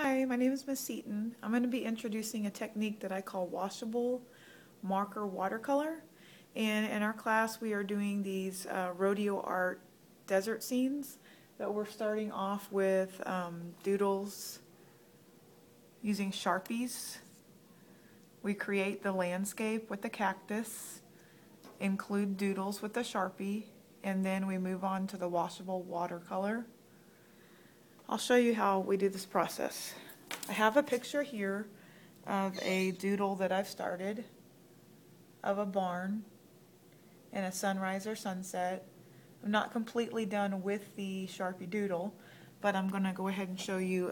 Hi, my name is Miss Seaton. I'm going to be introducing a technique that I call washable marker watercolor. And in our class we are doing these rodeo art desert scenes that we're starting off with doodles using Sharpies. We create the landscape with the cactus, include doodles with the Sharpie, and then we move on to the washable watercolor. I'll show you how we do this process. I have a picture here of a doodle that I've started of a barn and a sunrise or sunset. I'm not completely done with the Sharpie doodle, but I'm going to go ahead and show you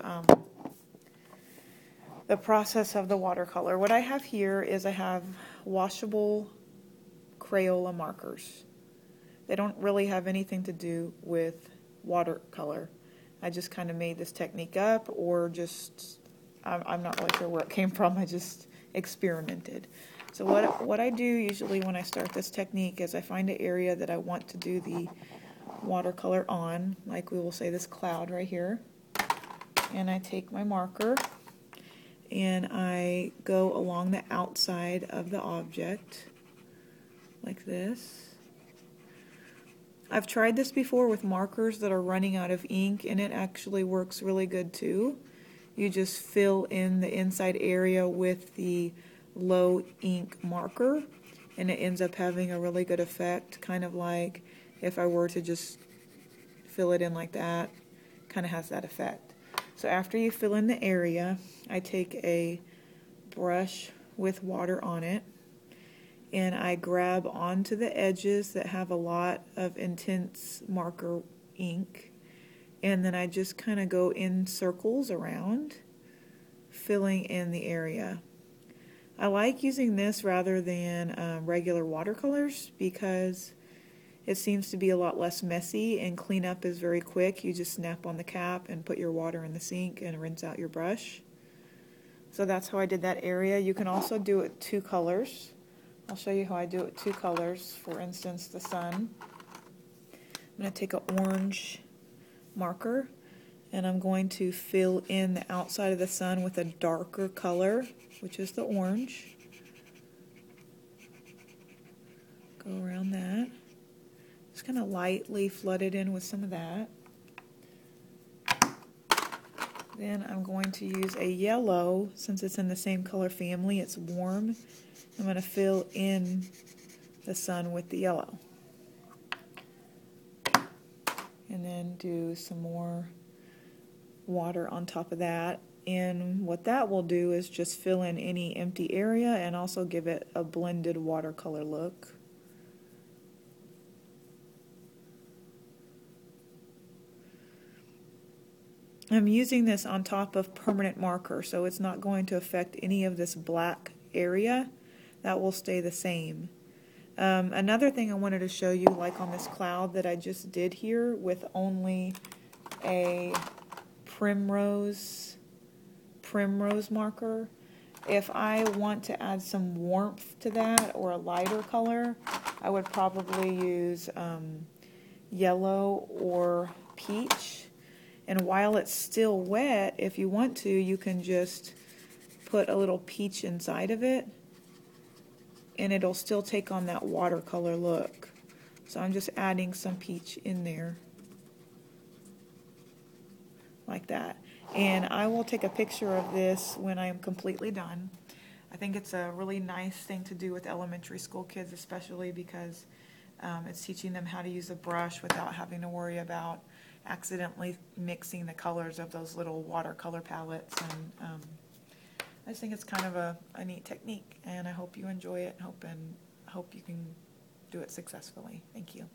the process of the watercolor. What I have here is I have washable Crayola markers. They don't really have anything to do with watercolor. I just kind of made this technique up, or just, I'm not really sure where it came from. I just experimented. So what I do usually when I start this technique is I find an area that I want to do the watercolor on, like we will say this cloud right here, and I take my marker and I go along the outside of the object like this. I've tried this before with markers that are running out of ink, and it actually works really good too. You just fill in the inside area with the low ink marker, and it ends up having a really good effect, kind of like if I were to just fill it in like that, kind of has that effect. So after you fill in the area, I take a brush with water on it, and I grab onto the edges that have a lot of intense marker ink, and then I just kind of go in circles around, filling in the area. I like using this rather than regular watercolors because it seems to be a lot less messy, and cleanup is very quick. You just snap on the cap and put your water in the sink and rinse out your brush. So that's how I did that area. You can also do it two colors. I'll show you how I do it two colors. For instance, the sun. I'm going to take an orange marker and I'm going to fill in the outside of the sun with a darker color, which is the orange. Go around that. Just kind of lightly flood it in with some of that. Then I'm going to use a yellow, since it's in the same color family, it's warm. I'm going to fill in the sun with the yellow. And then do some more water on top of that. And what that will do is just fill in any empty area and also give it a blended watercolor look. I'm using this on top of permanent marker, so it's not going to affect any of this black area. That will stay the same. Another thing I wanted to show you, like on this cloud that I just did here with only a primrose marker, if I want to add some warmth to that or a lighter color, I would probably use yellow or peach. And while it's still wet, if you want to, you can just put a little peach inside of it, and it'll still take on that watercolor look. So I'm just adding some peach in there, like that. And I will take a picture of this when I am completely done. I think it's a really nice thing to do with elementary school kids, especially because it's teaching them how to use a brush without having to worry about accidentally mixing the colors of those little watercolor palettes. And I just think it's kind of a neat technique, and I hope you enjoy it, and hope you can do it successfully. Thank you.